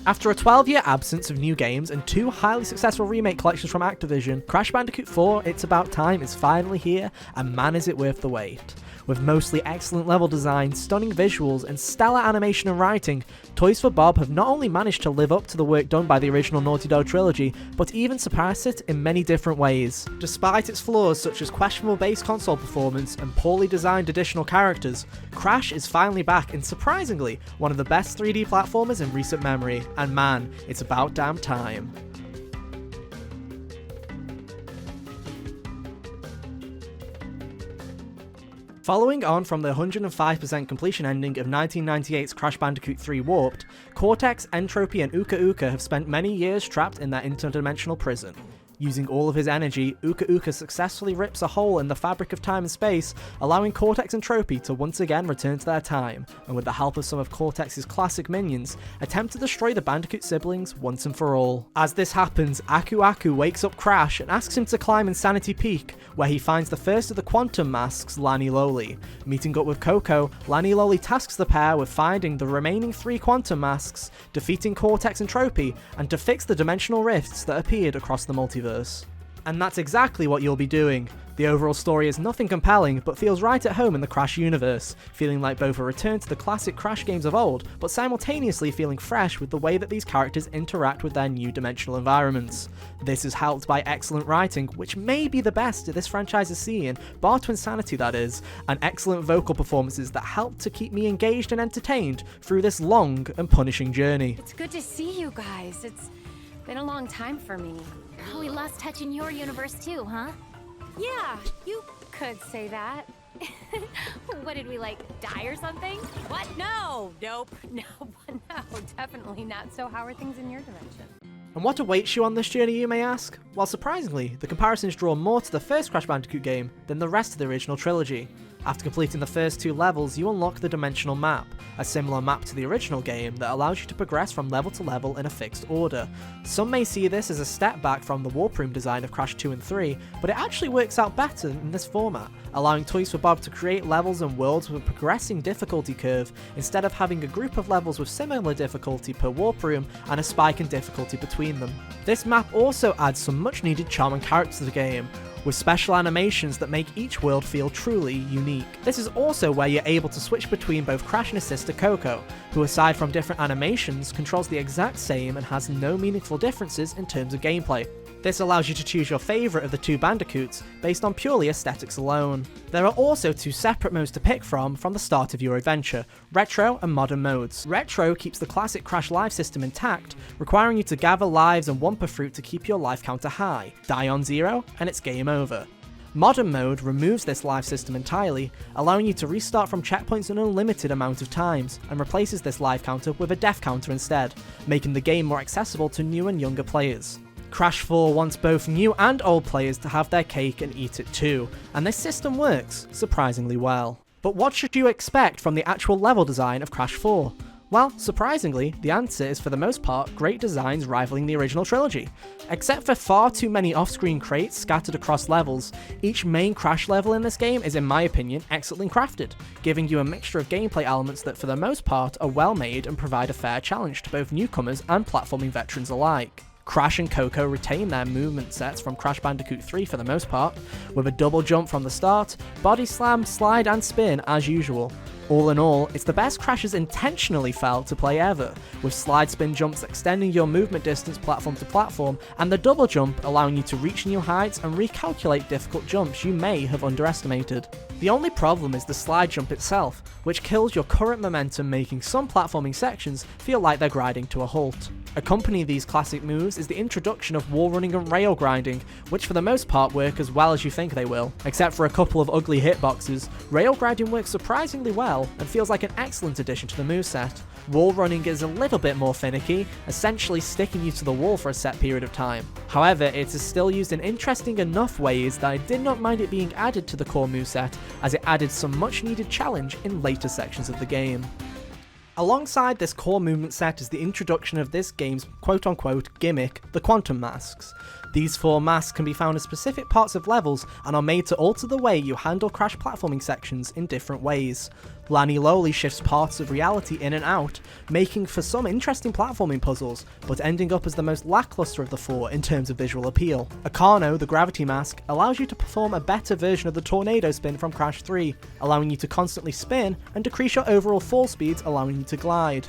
After a 12-year absence of new games and 2 highly successful remake collections from Activision, Crash Bandicoot 4 It's About Time is finally here, and man is it worth the wait. With mostly excellent level design, stunning visuals, and stellar animation and writing, Toys for Bob have not only managed to live up to the work done by the original Naughty Dog trilogy, but even surpass it in many different ways. Despite its flaws such as questionable base console performance and poorly designed additional characters, Crash is finally back in surprisingly one of the best 3D platformers in recent memory, and man, it's about damn time. Following on from the 105% completion ending of 1998's Crash Bandicoot 3 Warped, Cortex, Entropy and Uka Uka have spent many years trapped in that interdimensional prison. Using all of his energy, Uka Uka successfully rips a hole in the fabric of time and space, allowing Cortex and Tropy to once again return to their time, and with the help of some of Cortex's classic minions, attempt to destroy the Bandicoot siblings once and for all. As this happens, Aku Aku wakes up Crash and asks him to climb Insanity Peak, where he finds the first of the Quantum Masks, Lani Loli. Meeting up with Coco, Lani Loli tasks the pair with finding the remaining 3 Quantum Masks, defeating Cortex and Tropy, and to fix the dimensional rifts that appeared across the multiverse. And that's exactly what you'll be doing. The overall story is nothing compelling, but feels right at home in the Crash universe, feeling like both a return to the classic Crash games of old, but simultaneously feeling fresh with the way that these characters interact with their new dimensional environments. This is helped by excellent writing, which may be the best this franchise has seen, bar to Insanity that is, and excellent vocal performances that help to keep me engaged and entertained through this long and punishing journey. It's good to see you guys. It's been a long time for me. Oh, we lost touch in your universe too, huh? Yeah, you could say that. What did we, like, die or something? What? No, nope, no, definitely not. So how are things in your dimension? And what awaits you on this journey, you may ask? Well, surprisingly, the comparisons draw more to the first Crash Bandicoot game than the rest of the original trilogy. After completing the first 2 levels, you unlock the Dimensional Map, a similar map to the original game that allows you to progress from level to level in a fixed order. Some may see this as a step back from the Warp Room design of Crash 2 and 3, but it actually works out better in this format, allowing Toys for Bob to create levels and worlds with a progressing difficulty curve instead of having a group of levels with similar difficulty per Warp Room and a spike in difficulty between them. This map also adds some much needed charm and character to the game, with special animations that make each world feel truly unique. This is also where you're able to switch between both Crash and his sister Coco, who aside from different animations controls the exact same and has no meaningful differences in terms of gameplay. This allows you to choose your favourite of the 2 Bandicoots based on purely aesthetics alone. There are also 2 separate modes to pick from the start of your adventure, Retro and Modern modes. Retro keeps the classic Crash life system intact, requiring you to gather lives and Wumpa Fruit to keep your life counter high. Die on 0 and it's game over. Modern mode removes this life system entirely, allowing you to restart from checkpoints an unlimited amount of times, and replaces this life counter with a death counter instead, making the game more accessible to new and younger players. Crash 4 wants both new and old players to have their cake and eat it too, and this system works surprisingly well. But what should you expect from the actual level design of Crash 4? Well, surprisingly, the answer is for the most part great designs rivaling the original trilogy. Except for far too many off-screen crates scattered across levels, each main Crash level in this game is in my opinion excellently crafted, giving you a mixture of gameplay elements that for the most part are well made and provide a fair challenge to both newcomers and platforming veterans alike. Crash and Coco retain their movement sets from Crash Bandicoot 3 for the most part, with a double jump from the start, body slam, slide and spin as usual. All in all, it's the best Crash has intentionally felt to play ever, with slide spin jumps extending your movement distance platform to platform, and the double jump allowing you to reach new heights and recalculate difficult jumps you may have underestimated. The only problem is the slide jump itself, which kills your current momentum, making some platforming sections feel like they're grinding to a halt. Accompanying these classic moves is the introduction of wall running and rail grinding, which for the most part work as well as you think they will. Except for a couple of ugly hitboxes, rail grinding works surprisingly well and feels like an excellent addition to the moveset. Wall running is a little bit more finicky, essentially sticking you to the wall for a set period of time. However, it is still used in interesting enough ways that I did not mind it being added to the core moveset, as it added some much needed challenge in later sections of the game. Alongside this core movement set is the introduction of this game's quote-unquote gimmick, the Quantum Masks. These 4 masks can be found in specific parts of levels and are made to alter the way you handle Crash platforming sections in different ways. Lani Lowly shifts parts of reality in and out, making for some interesting platforming puzzles, but ending up as the most lackluster of the 4 in terms of visual appeal. Akano, the gravity mask, allows you to perform a better version of the tornado spin from Crash 3, allowing you to constantly spin and decrease your overall fall speeds, allowing you to glide.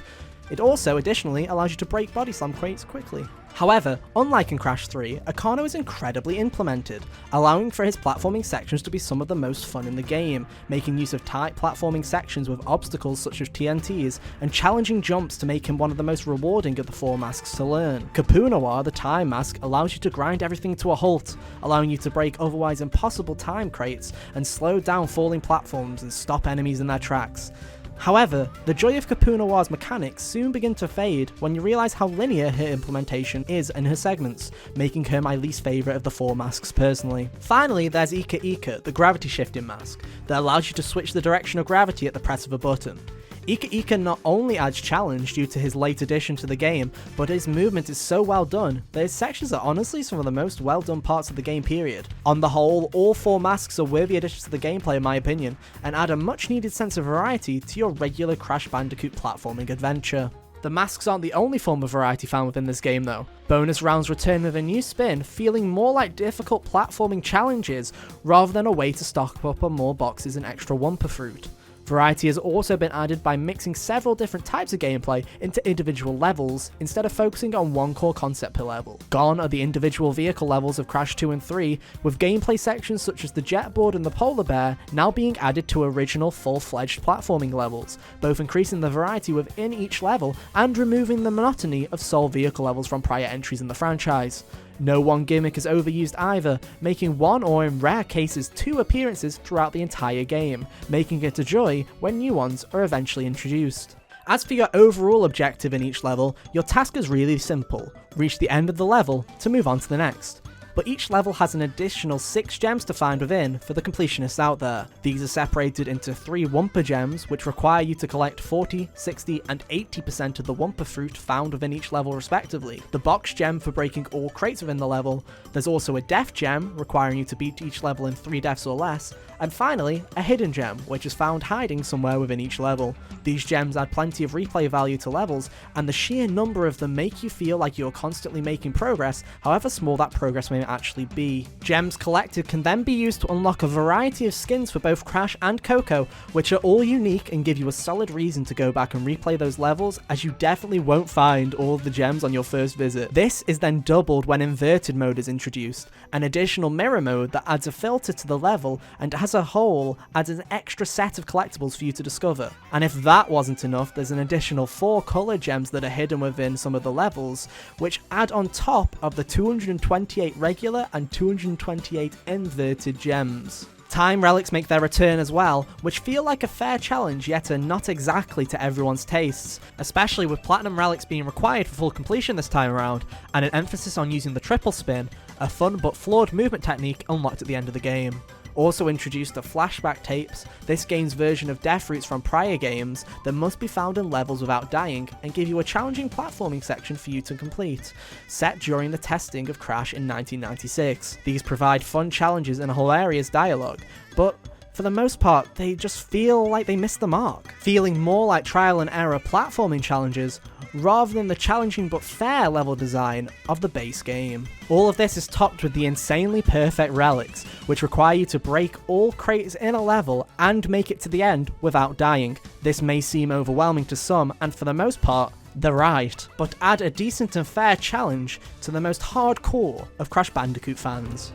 It also additionally allows you to break body slam crates quickly. However, unlike in Crash 3, Akano is incredibly implemented, allowing for his platforming sections to be some of the most fun in the game, making use of tight platforming sections with obstacles such as TNTs and challenging jumps to make him one of the most rewarding of the 4 masks to learn. Kapunoa, the time mask, allows you to grind everything to a halt, allowing you to break otherwise impossible time crates and slow down falling platforms and stop enemies in their tracks. However, the joy of Kapunoa's mechanics soon begin to fade when you realise how linear her implementation is in her segments, making her my least favourite of the 4 masks personally. Finally, there's Ika Ika, the gravity shifting mask, that allows you to switch the direction of gravity at the press of a button. Ika Ika not only adds challenge due to his late addition to the game, but his movement is so well done that his sections are honestly some of the most well done parts of the game period. On the whole, all 4 masks are worthy additions to the gameplay in my opinion, and add a much needed sense of variety to your regular Crash Bandicoot platforming adventure. The masks aren't the only form of variety found within this game though. Bonus rounds return with a new spin, feeling more like difficult platforming challenges rather than a way to stock up on more boxes and extra Wumpa fruit. Variety has also been added by mixing several different types of gameplay into individual levels instead of focusing on one core concept per level. Gone are the individual vehicle levels of Crash 2 and 3, with gameplay sections such as the jetboard and the polar bear now being added to original full-fledged platforming levels, both increasing the variety within each level and removing the monotony of sole vehicle levels from prior entries in the franchise. No one gimmick is overused either, making 1 or in rare cases 2 appearances throughout the entire game, making it a joy when new ones are eventually introduced. As for your overall objective in each level, your task is really simple: reach the end of the level to move on to the next. But each level has an additional 6 gems to find within for the completionists out there. These are separated into 3 Wumpa gems, which require you to collect 40, 60 and 80% of the Wumpa fruit found within each level respectively. The box gem for breaking all crates within the level. There's also a death gem, requiring you to beat each level in 3 deaths or less. And finally, a hidden gem, which is found hiding somewhere within each level. These gems add plenty of replay value to levels, and the sheer number of them make you feel like you're constantly making progress, however small that progress may actually be. Gems collected can then be used to unlock a variety of skins for both Crash and Coco, which are all unique and give you a solid reason to go back and replay those levels, as you definitely won't find all of the gems on your first visit. This is then doubled when inverted mode is introduced, an additional mirror mode that adds a filter to the level and as a whole adds an extra set of collectibles for you to discover. And if that wasn't enough, there's an additional 4 colour gems that are hidden within some of the levels, which add on top of the 228 regular and 228 inverted gems. Time relics make their return as well, which feel like a fair challenge yet are not exactly to everyone's tastes, especially with platinum relics being required for full completion this time around, and an emphasis on using the triple spin, a fun but flawed movement technique unlocked at the end of the game. Also introduced are flashback tapes, this game's version of death routes from prior games that must be found in levels without dying and give you a challenging platforming section for you to complete, set during the testing of Crash in 1996. These provide fun challenges and hilarious dialogue, but for the most part, they just feel like they missed the mark, feeling more like trial and error platforming challenges rather than the challenging but fair level design of the base game. All of this is topped with the insanely perfect relics, which require you to break all crates in a level and make it to the end without dying. This may seem overwhelming to some, and for the most part, they're right, but add a decent and fair challenge to the most hardcore of Crash Bandicoot fans.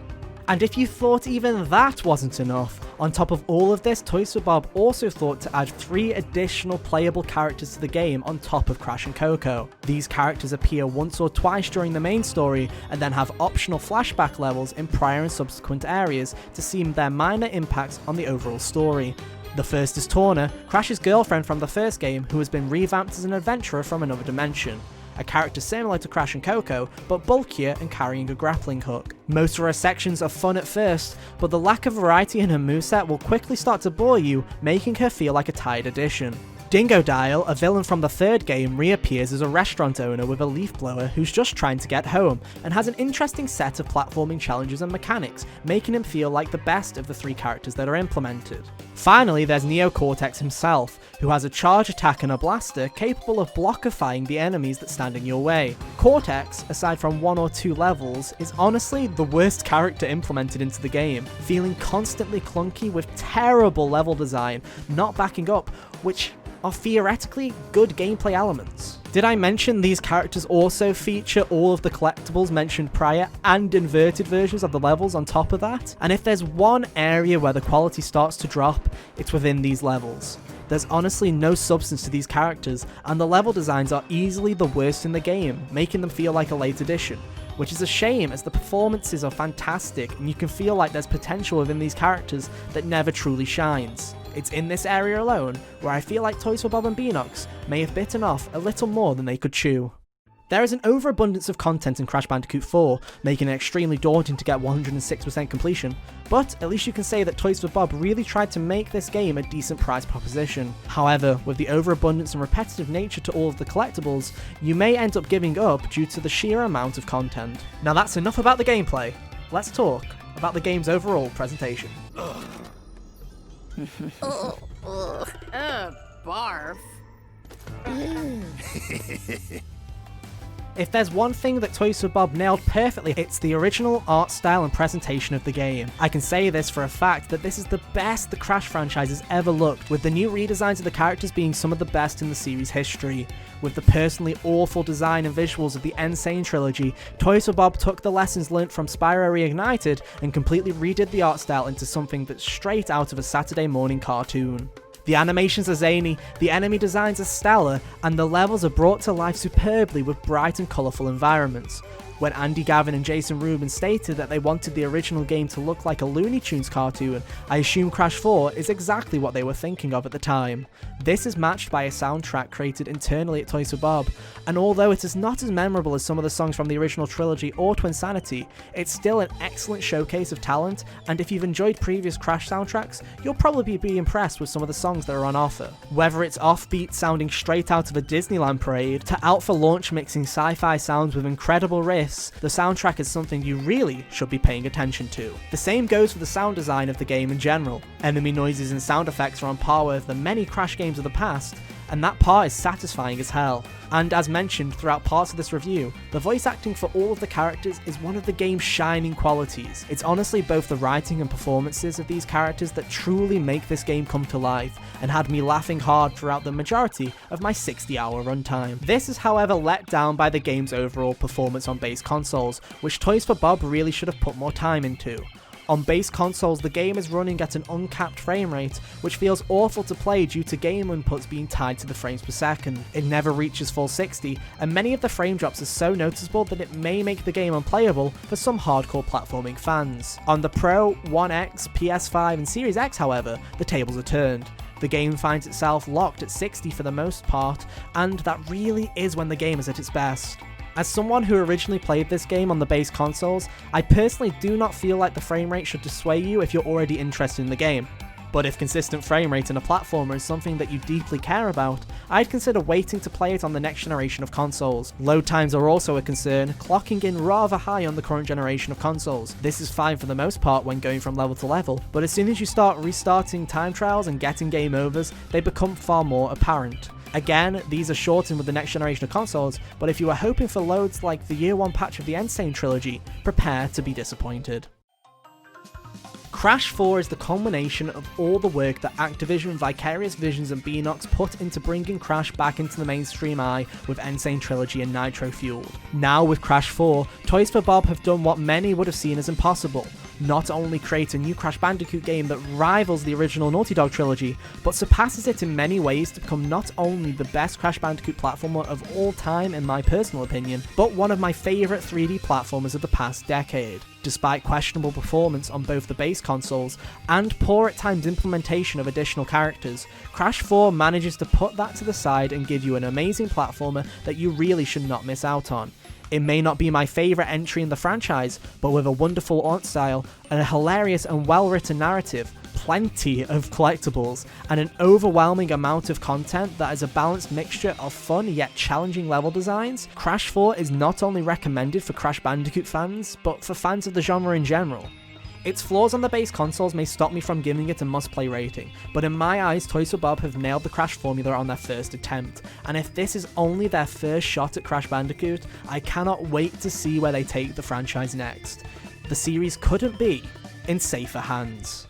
And if you thought even that wasn't enough, on top of all of this, Toys for Bob also thought to add 3 additional playable characters to the game on top of Crash and Coco. These characters appear once or twice during the main story, and then have optional flashback levels in prior and subsequent areas to see their minor impacts on the overall story. The first is Torna, Crash's girlfriend from the first game, who has been revamped as an adventurer from another dimension. A character similar to Crash and Coco, but bulkier and carrying a grappling hook. Most of her sections are fun at first, but the lack of variety in her moveset will quickly start to bore you, making her feel like a tired addition. Dingo Dial, a villain from the third game, reappears as a restaurant owner with a leaf blower who's just trying to get home, and has an interesting set of platforming challenges and mechanics, making him feel like the best of the 3 characters that are implemented. Finally, there's Neo Cortex himself, who has a charge attack and a blaster capable of blockifying the enemies that stand in your way. Cortex, aside from 1 or 2 levels, is honestly the worst character implemented into the game, feeling constantly clunky with terrible level design, not backing up, which are theoretically good gameplay elements. Did I mention these characters also feature all of the collectibles mentioned prior and inverted versions of the levels on top of that? And if there's one area where the quality starts to drop, it's within these levels. There's honestly no substance to these characters, and the level designs are easily the worst in the game, making them feel like a late addition, which is a shame as the performances are fantastic and you can feel like there's potential within these characters that never truly shines. It's in this area alone where I feel like Toys for Bob and Beanox may have bitten off a little more than they could chew. There is an overabundance of content in Crash Bandicoot 4, making it extremely daunting to get 106% completion, but at least you can say that Toys for Bob really tried to make this game a decent price proposition. However, with the overabundance and repetitive nature to all of the collectibles, you may end up giving up due to the sheer amount of content. Now that's enough about the gameplay, let's talk about the game's overall presentation. Barf. If there's one thing that Toys for Bob nailed perfectly, it's the original art style and presentation of the game. I can say this for a fact that this is the best the Crash franchise has ever looked, with the new redesigns of the characters being some of the best in the series' history. With the personally awful design and visuals of the Insane trilogy, Toys for Bob took the lessons learnt from Spyro Reignited and completely redid the art style into something that's straight out of a Saturday morning cartoon. The animations are zany, the enemy designs are stellar, and the levels are brought to life superbly with bright and colourful environments. When Andy Gavin and Jason Rubin stated that they wanted the original game to look like a Looney Tunes cartoon, I assume Crash 4 is exactly what they were thinking of at the time. This is matched by a soundtrack created internally at Toys for Bob, and although it is not as memorable as some of the songs from the original trilogy or Twinsanity, it's still an excellent showcase of talent, and if you've enjoyed previous Crash soundtracks, you'll probably be impressed with some of the songs that are on offer. Whether it's offbeat sounding straight out of a Disneyland parade, to out for launch mixing sci-fi sounds with incredible riffs, the soundtrack is something you really should be paying attention to. The same goes for the sound design of the game in general. Enemy noises and sound effects are on par with the many Crash games of the past, and that part is satisfying as hell. And as mentioned throughout parts of this review, the voice acting for all of the characters is one of the game's shining qualities. It's honestly both the writing and performances of these characters that truly make this game come to life, and had me laughing hard throughout the majority of my 60-hour runtime. This is however let down by the game's overall performance on base consoles, which Toys for Bob really should have put more time into. On base consoles, the game is running at an uncapped frame rate, which feels awful to play due to game inputs being tied to the frames per second. It never reaches full 60, and many of the frame drops are so noticeable that it may make the game unplayable for some hardcore platforming fans. On the Pro, One X, PS5 and Series X, however, the tables are turned. The game finds itself locked at 60 for the most part, and that really is when the game is at its best. As someone who originally played this game on the base consoles, I personally do not feel like the frame rate should dissuade you if you're already interested in the game. But if consistent frame rate in a platformer is something that you deeply care about, I'd consider waiting to play it on the next generation of consoles. Load times are also a concern, clocking in rather high on the current generation of consoles. This is fine for the most part when going from level to level, but as soon as you start restarting time trials and getting game overs, they become far more apparent. Again, these are shortened with the next generation of consoles, but if you are hoping for loads like the Year 1 patch of the Insane trilogy, prepare to be disappointed. Crash 4 is the culmination of all the work that Activision, Vicarious Visions and Beanox put into bringing Crash back into the mainstream eye with Insane Trilogy and Nitro Fueled. Now with Crash 4, Toys for Bob have done what many would have seen as impossible. Not only create a new Crash Bandicoot game that rivals the original Naughty Dog trilogy, but surpasses it in many ways to become not only the best Crash Bandicoot platformer of all time in my personal opinion, but one of my favourite 3D platformers of the past decade. Despite questionable performance on both the base consoles and poor at times implementation of additional characters, Crash 4 manages to put that to the side and give you an amazing platformer that you really should not miss out on. It may not be my favourite entry in the franchise, but with a wonderful art style and a hilarious and well written narrative, plenty of collectibles, and an overwhelming amount of content that is a balanced mixture of fun yet challenging level designs, Crash 4 is not only recommended for Crash Bandicoot fans, but for fans of the genre in general. Its flaws on the base consoles may stop me from giving it a must-play rating, but in my eyes, Toys for Bob have nailed the Crash formula on their first attempt, and if this is only their first shot at Crash Bandicoot, I cannot wait to see where they take the franchise next. The series couldn't be in safer hands.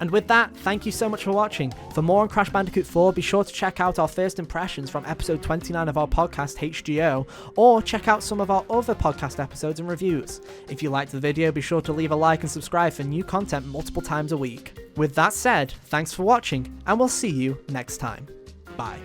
And with that, thank you so much for watching. For more on Crash Bandicoot 4, be sure to check out our first impressions from episode 29 of our podcast HGO, or check out some of our other podcast episodes and reviews. If you liked the video, be sure to leave a like and subscribe for new content multiple times a week. With that said, thanks for watching, and we'll see you next time. Bye.